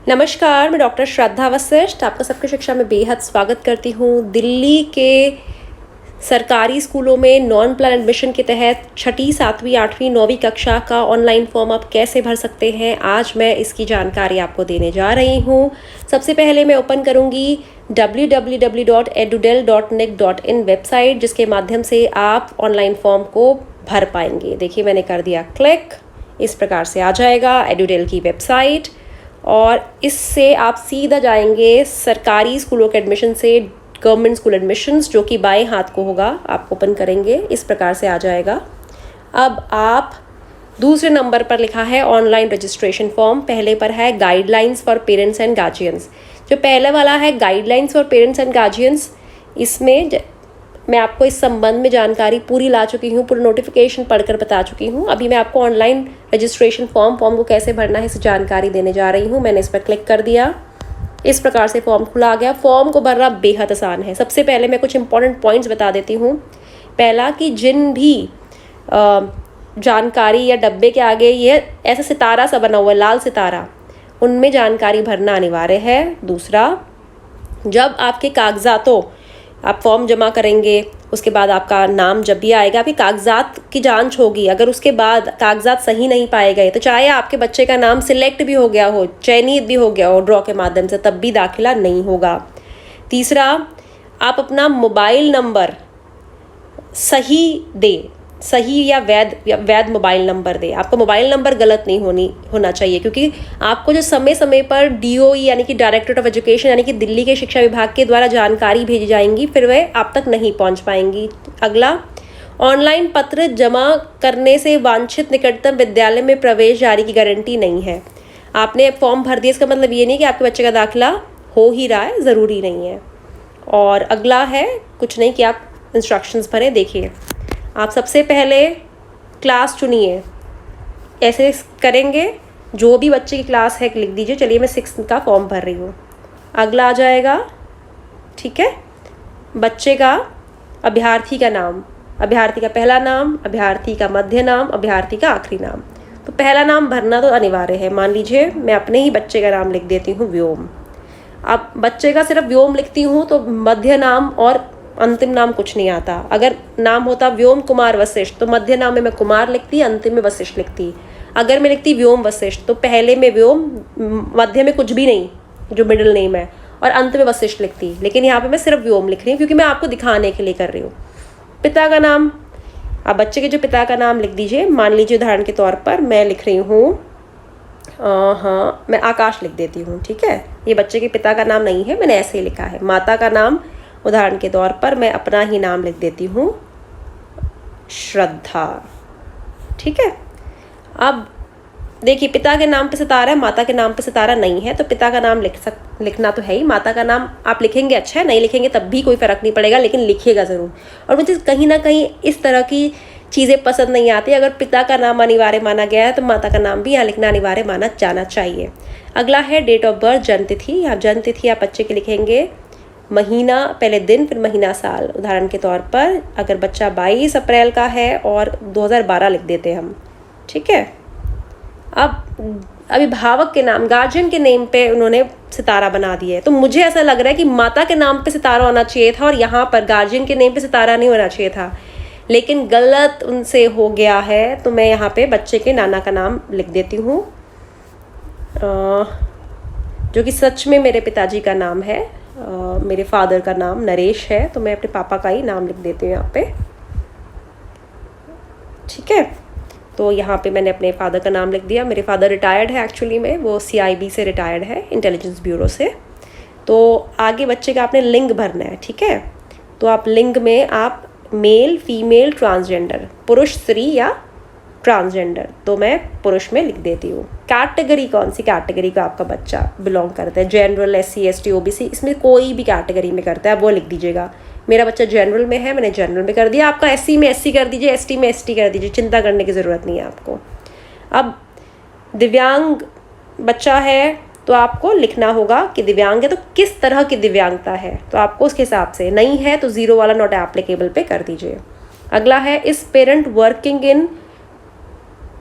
नमस्कार, मैं डॉक्टर श्रद्धा वशिष्ठ आपका सबकी शिक्षा में बेहद स्वागत करती हूँ। दिल्ली के सरकारी स्कूलों में नॉन प्लान एडमिशन के तहत छठी, 7वीं, 8वीं, 9वीं कक्षा का ऑनलाइन फॉर्म आप कैसे भर सकते हैं, आज मैं इसकी जानकारी आपको देने जा रही हूँ। सबसे पहले मैं ओपन करूँगी www.edudel.nic.in वेबसाइट, जिसके माध्यम से आप ऑनलाइन फॉर्म को भर पाएंगे। देखिए, मैंने कर दिया क्लिक, इस प्रकार से आ जाएगा एडुडेल की वेबसाइट और इससे आप सीधा जाएंगे सरकारी स्कूलों के एडमिशन से गवर्नमेंट स्कूल एडमिशन्स, जो कि बाएं हाथ को होगा। आप ओपन करेंगे, इस प्रकार से आ जाएगा। अब आप दूसरे नंबर पर लिखा है ऑनलाइन रजिस्ट्रेशन फॉर्म, पहले पर है guidelines for parents and guardians. जो पहले वाला है guidelines for parents and guardians, इसमें मैं आपको इस संबंध में जानकारी पूरी ला चुकी हूँ, पूरी नोटिफिकेशन पढ़कर बता चुकी हूँ। अभी मैं आपको ऑनलाइन रजिस्ट्रेशन फॉर्म को कैसे भरना है इस जानकारी देने जा रही हूँ। मैंने इस पर क्लिक कर दिया, इस प्रकार से फॉर्म खुला आ गया। फॉर्म को भरना बेहद आसान है। सबसे पहले मैं कुछ इंपॉर्टेंट पॉइंट्स बता देती हूँ। पहला कि जिन भी जानकारी या डब्बे के आगे ये ऐसा सितारा सा बना हुआ है, लाल सितारा, उनमें जानकारी भरना अनिवार्य है। दूसरा, जब आपके कागजातों आप फॉर्म जमा करेंगे, उसके बाद आपका नाम जब भी आएगा, आपके कागजात की जांच होगी। अगर उसके बाद कागजात सही नहीं पाए गए, तो चाहे आपके बच्चे का नाम सिलेक्ट भी हो गया हो, चयनित भी हो गया हो ड्रॉ के माध्यम से, तब भी दाखिला नहीं होगा। तीसरा, आप अपना मोबाइल नंबर सही दें, सही या वैध मोबाइल नंबर दे। आपका मोबाइल नंबर गलत नहीं होना चाहिए, क्योंकि आपको जो समय समय पर DOE यानी कि डायरेक्टरेट ऑफ एजुकेशन यानी कि दिल्ली के शिक्षा विभाग के द्वारा जानकारी भेजी जाएंगी, फिर वह आप तक नहीं पहुंच पाएंगी। अगला, ऑनलाइन पत्र जमा करने से वांछित निकटतम विद्यालय में प्रवेश जारी की गारंटी नहीं है। आपने फॉर्म भर दिया, इसका मतलब ये नहीं कि आपके बच्चे का दाखिला हो ही रहा है, ज़रूरी नहीं है। और अगला है कुछ नहीं कि आप इंस्ट्रक्शंस भरें। देखिए, आप सबसे पहले क्लास चुनिए, ऐसे करेंगे जो भी बच्चे की क्लास है लिख दीजिए। चलिए, मैं 6th का फॉर्म भर रही हूँ। अगला आ जाएगा, ठीक है, बच्चे का अभ्यर्थी का नाम, अभ्यर्थी का पहला नाम, अभ्यर्थी का मध्य नाम, अभ्यर्थी का आखिरी नाम। तो पहला नाम भरना तो अनिवार्य है। मान लीजिए मैं अपने ही बच्चे का नाम लिख देती हूँ व्योम। अब बच्चे का सिर्फ व्योम लिखती हूँ तो मध्य नाम और अंतिम नाम कुछ नहीं आता। अगर नाम होता व्योम कुमार वशिष्ठ, तो मध्य नाम में मैं कुमार लिखती, अंतिम में वशिष्ठ लिखती। अगर मैं लिखती व्योम वशिष्ठ, तो पहले में व्योम, मध्य में कुछ भी नहीं जो मिडिल नेम है, और अंत में वशिष्ठ लिखती। लेकिन यहाँ पे मैं सिर्फ व्योम लिख रही हूँ, क्योंकि मैं आपको दिखाने के लिए कर रही हूँ। पिता का नाम, आप बच्चे के जो पिता का नाम लिख दीजिए। मान लीजिए उदाहरण के तौर पर मैं लिख रही हूँ, हाँ, मैं आकाश लिख देती हूँ, ठीक है। ये बच्चे के पिता का नाम नहीं है, मैंने ऐसे ही लिखा है। माता का नाम, उदाहरण के तौर पर मैं अपना ही नाम लिख देती हूँ, श्रद्धा, ठीक है। अब देखिए, पिता के नाम पे सितारा है, माता के नाम पे सितारा नहीं है, तो पिता का नाम लिखना तो है ही। माता का नाम आप लिखेंगे, अच्छा है, नहीं लिखेंगे तब भी कोई फ़र्क नहीं पड़ेगा, लेकिन लिखिएगा ज़रूर। और मुझे कहीं ना कहीं इस तरह की चीज़ें पसंद नहीं आती। अगर पिता का नाम अनिवार्य माना गया है, तो माता का नाम भी यहाँ लिखना अनिवार्य माना जाना चाहिए। अगला है डेट ऑफ बर्थ, जन्म तिथि। यहाँ जन्म तिथि आप बच्चे की लिखेंगे, महीना पहले दिन, फिर महीना साल। उदाहरण के तौर पर अगर बच्चा 22 अप्रैल का है और 2012 लिख देते हैं हम, ठीक है। अब अभिभावक के नाम, गार्जियन के नेम पे उन्होंने सितारा बना दिया है, तो मुझे ऐसा लग रहा है कि माता के नाम पे सितारा होना चाहिए था और यहाँ पर गार्जियन के नेम पे सितारा नहीं होना चाहिए था, लेकिन गलत उनसे हो गया है। तो मैं यहाँ पे बच्चे के नाना का नाम लिख देती हूँ, जो कि सच में मेरे पिताजी का नाम है। मेरे फादर का नाम नरेश है, तो मैं अपने पापा का ही नाम लिख देती हूँ यहाँ पे, ठीक है। तो यहाँ पे मैंने अपने फादर का नाम लिख दिया। मेरे फादर रिटायर्ड है, एक्चुअली में वो CIB से रिटायर्ड है, इंटेलिजेंस ब्यूरो से। तो आगे बच्चे का आपने लिंग भरना है, ठीक है। तो आप लिंग में आप मेल, फीमेल, ट्रांसजेंडर, पुरुष, स्त्री या ट्रांसजेंडर, तो मैं पुरुष में लिख देती हूँ। कैटेगरी, कौन सी कैटेगरी का आपका बच्चा बिलोंग करता है, जनरल, SC, ST, OBC, इसमें कोई भी कैटेगरी में करता है, वो लिख दीजिएगा। मेरा बच्चा जनरल में है, मैंने जनरल में कर दिया। आपका SC में SC कर दीजिए, ST में ST कर दीजिए, चिंता करने की ज़रूरत नहीं है आपको। अब दिव्यांग बच्चा है, तो आपको लिखना होगा कि दिव्यांग है तो किस तरह की दिव्यांगता है, तो आपको उसके हिसाब से, नहीं है तो 0 वाला नॉट एप्लीकेबल पे कर दीजिए। अगला है, इस parent working in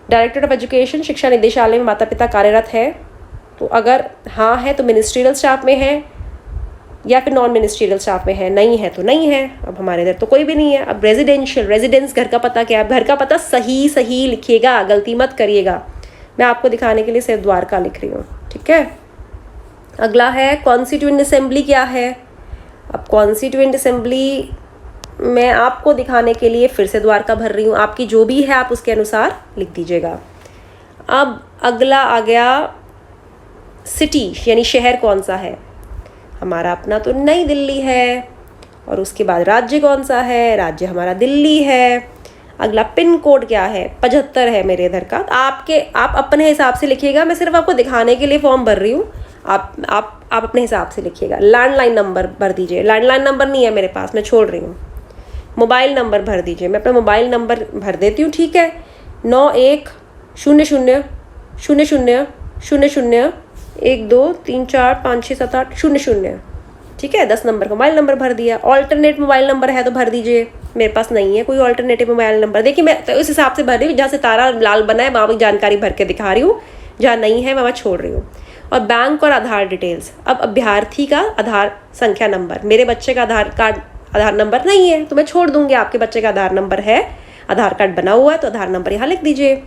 directorate of education, शिक्षा निदेशालय में माता पिता कार्यरत है, तो अगर हाँ है तो मिनिस्ट्रियल स्टाफ में है, या फिर नॉन मिनिस्ट्रियल स्टाफ में है, नहीं है तो नहीं है। अब हमारे इधर तो कोई भी नहीं है। अब रेजिडेंशियल, रेजिडेंस घर का पता क्या है, घर का पता सही सही लिखिएगा, गलती मत करिएगा। मैं आपको दिखाने के लिए सिर्फ द्वारका लिख रही हूँ, ठीक है। अगला है कॉन्स्टिट्यूएंट असेंबली क्या है। अब कॉन्स्टिट्यूएंट असेंबली मैं आपको दिखाने के लिए फिर से द्वारका भर रही हूँ, आपकी जो भी है आप उसके अनुसार लिख दीजिएगा। अब अगला आ गया सिटी, यानी शहर कौन सा है। हमारा अपना तो नई दिल्ली है। और उसके बाद राज्य कौन सा है, राज्य हमारा दिल्ली है। अगला पिन कोड क्या है, 75 है मेरे इधर का। आप अपने हिसाब से लिखिएगा, मैं सिर्फ आपको दिखाने के लिए फॉर्म भर रही हूँ। आप अपने हिसाब से लिखिएगा। लैंडलाइन नंबर भर दीजिए, लैंडलाइन नंबर नहीं है मेरे पास, मैं छोड़ रही हूँ। मोबाइल नंबर भर दीजिए, मैं अपना मोबाइल नंबर भर देती हूँ, ठीक है। 910000001234567800, ठीक है। 10 नंबर का मोबाइल नंबर भर दिया। ऑल्टरनेट मोबाइल नंबर है तो भर दीजिए, मेरे पास नहीं है कोई ऑल्टरनेटिव मोबाइल नंबर। देखिए मैं तो उस हिसाब से भर रही हूँ, जहाँ सितारा लाल बना है वहाँ जानकारी भर के दिखा रही हूँ, जहाँ नहीं है वहाँ छोड़ रही हूँ। और बैंक और आधार डिटेल्स। अब अभ्यर्थी का आधार संख्या नंबर, मेरे बच्चे का आधार नंबर नहीं है तो मैं छोड़ दूंगी। आपके बच्चे का आधार नंबर है, आधार कार्ड बना हुआ है तो आधार नंबर यहाँ लिख दीजिए।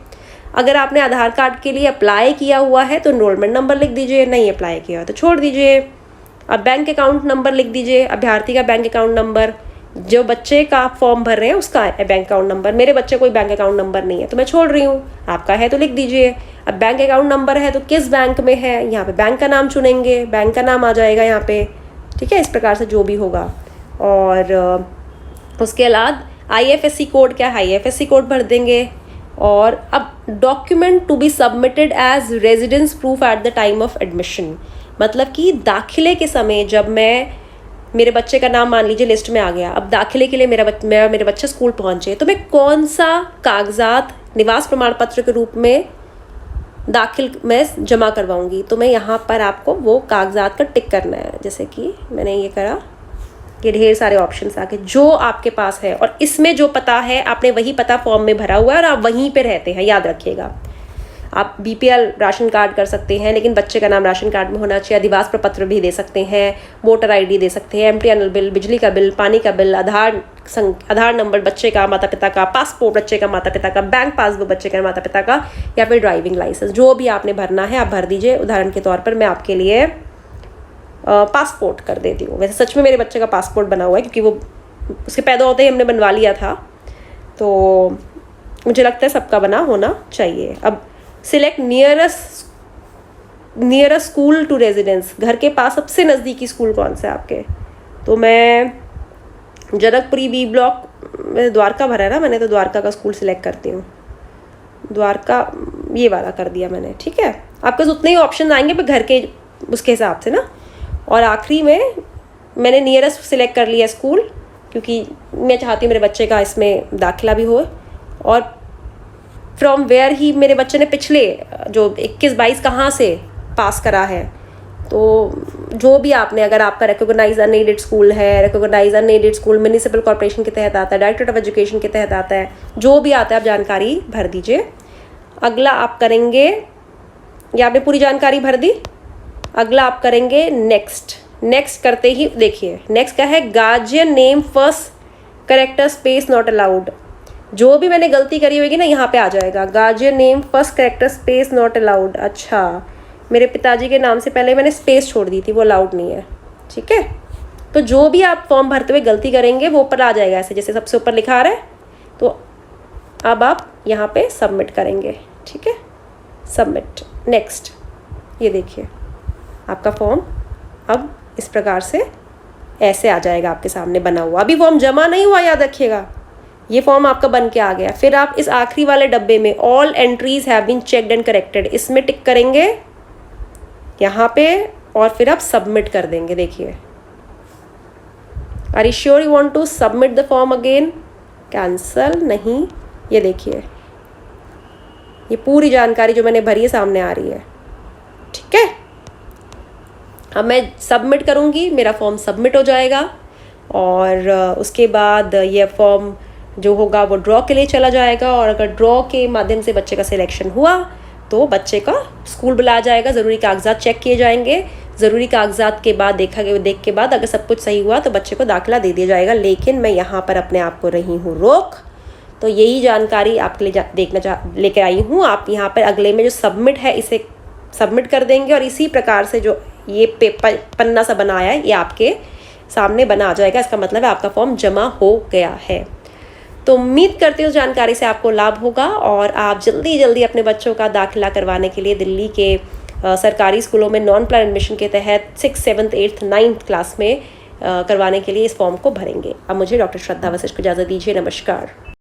अगर आपने आधार कार्ड के लिए अप्लाई किया हुआ है तो एनरोलमेंट नंबर लिख दीजिए, नहीं अप्लाई किया हो तो छोड़ दीजिए। अब बैंक अकाउंट नंबर लिख दीजिए, अभ्यर्थी का बैंक अकाउंट नंबर, जो बच्चे का आप फॉर्म भर रहे हैं उसका है बैंक अकाउंट नंबर। मेरे बच्चे कोई बैंक अकाउंट नंबर नहीं है तो मैं छोड़ रही हूँ, आपका है तो लिख दीजिए। अब बैंक अकाउंट नंबर है तो किस बैंक में है, यहाँ पे बैंक का नाम चुनेंगे, बैंक का नाम आ जाएगा यहाँ पे, ठीक है। इस प्रकार से जो भी होगा। और उसके बाद IFSC कोड क्या है, IFSC कोड भर देंगे। और अब document to be submitted as residence proof at the time of admission, मतलब कि दाखिले के समय जब मेरे बच्चे का नाम मान लीजिए लिस्ट में आ गया, अब दाखिले के लिए मेरे बच्चे स्कूल पहुंचे तो मैं कौन सा कागजात निवास प्रमाण पत्र के रूप में मैं जमा करवाऊंगी, तो मैं यहाँ पर आपको वो कागजात का टिक करना है। जैसे कि मैंने ये करा, ये ढेर सारे ऑप्शंस आके जो आपके पास है, और इसमें जो पता है आपने वही पता फॉर्म में भरा हुआ है और आप वहीं पे रहते हैं, याद रखिएगा। आप BPL राशन कार्ड कर सकते हैं, लेकिन बच्चे का नाम राशन कार्ड में होना चाहिए। अधिवास प्रपत्र भी दे सकते हैं, वोटर ID दे सकते हैं, MTNL बिल, बिजली का बिल, पानी का बिल, आधार नंबर बच्चे का, माता पिता का, पासपोर्ट बच्चे का, माता पिता का, बैंक पासबुक बच्चे का, माता पिता का, या फिर ड्राइविंग लाइसेंस, जो भी आपने भरना है आप भर दीजिए। उदाहरण के तौर पर मैं आपके लिए पासपोर्ट कर देती हूँ। वैसे सच में मेरे बच्चे का पासपोर्ट बना हुआ है, क्योंकि वो उसके पैदा होते ही हमने बनवा लिया था, तो मुझे लगता है सबका बना होना चाहिए। अब select nearest school to residence, घर के पास सबसे नज़दीकी स्कूल कौन सा है आपके। तो मैं जनकपुरी B ब्लॉक, द्वारका भरा है ना मैंने, तो द्वारका का स्कूल सिलेक्ट करती हूँ। द्वारका ये वाला कर दिया मैंने, ठीक है। आपके पास उतने ही ऑप्शन आएंगे पर घर के उसके हिसाब से ना। और आखिरी में मैंने नियरेस्ट सिलेक्ट कर लिया स्कूल, क्योंकि मैं चाहती हूँ मेरे बच्चे का इसमें दाखिला भी हो। और फ्रॉम वेयर ही मेरे बच्चे ने पिछले जो 21-22 कहाँ से पास करा है, तो जो भी आपने, अगर आपका रिकॉग्नाइज अनएडेड स्कूल है, recognise unaided school municipal corporation के तहत आता है, डायरेक्टरेट ऑफ एजुकेशन के तहत आता है, जो भी आता है आप जानकारी भर दीजिए। अगला आप करेंगे, ये आपने पूरी जानकारी भर दी। अगला आप करेंगे नेक्स्ट करते ही देखिए नेक्स्ट क्या है, guardian name first character space not allowed. जो भी मैंने गलती करी होगी ना यहाँ पे आ जाएगा, guardian name first character space not allowed. अच्छा, मेरे पिताजी के नाम से पहले मैंने स्पेस छोड़ दी थी, वो अलाउड नहीं है, ठीक है। तो जो भी आप फॉर्म भरते हुए गलती करेंगे वो ऊपर आ जाएगा, ऐसे जैसे सबसे ऊपर लिखा आ रहा है। तो अब आप यहाँ पे सबमिट करेंगे, ठीक है, सबमिट नेक्स्ट। ये देखिए आपका फॉर्म अब इस प्रकार से ऐसे आ जाएगा आपके सामने बना हुआ। अभी फॉर्म जमा नहीं हुआ, याद रखिएगा, ये फॉर्म आपका बन के आ गया। फिर आप इस आखिरी वाले डब्बे में all entries have been checked and corrected, इसमें टिक करेंगे यहाँ पे, और फिर आप सबमिट कर देंगे। देखिए, are you sure you want to submit the form again, cancel नहीं। ये देखिए, ये पूरी जानकारी जो मैंने भरी है सामने आ रही है, ठीक है। अब मैं सबमिट करूँगी, मेरा फॉर्म सबमिट हो जाएगा, और उसके बाद ये फॉर्म जो होगा वो ड्रॉ के लिए चला जाएगा। और अगर ड्रॉ के माध्यम से बच्चे का सिलेक्शन हुआ तो बच्चे का स्कूल बुलाया जाएगा, ज़रूरी कागजात चेक किए जाएंगे, ज़रूरी कागजात के बाद देख के बाद अगर सब कुछ सही हुआ तो बच्चे को दाखिला दे दिया जाएगा। लेकिन मैं यहाँ पर अपने आप को रही हूँ रोक। तो यही जानकारी आपके लिए लेकर आई हूँ। आप यहाँ पर अगले में जो सबमिट है इसे सबमिट कर देंगे और इसी प्रकार से जो ये पेपर पन्ना सा बनाया है ये आपके सामने बना आ जाएगा। इसका मतलब है आपका फॉर्म जमा हो गया है। तो उम्मीद करती हूँ जानकारी से आपको लाभ होगा और आप जल्दी अपने बच्चों का दाखिला करवाने के लिए दिल्ली के सरकारी स्कूलों में नॉन प्लान एडमिशन के तहत 6th, 7th, 8th, 9th class में करवाने के लिए इस फॉर्म को भरेंगे। अब मुझे डॉक्टर श्रद्धा वशिष्ठ को इजाज़त दीजिए। नमस्कार।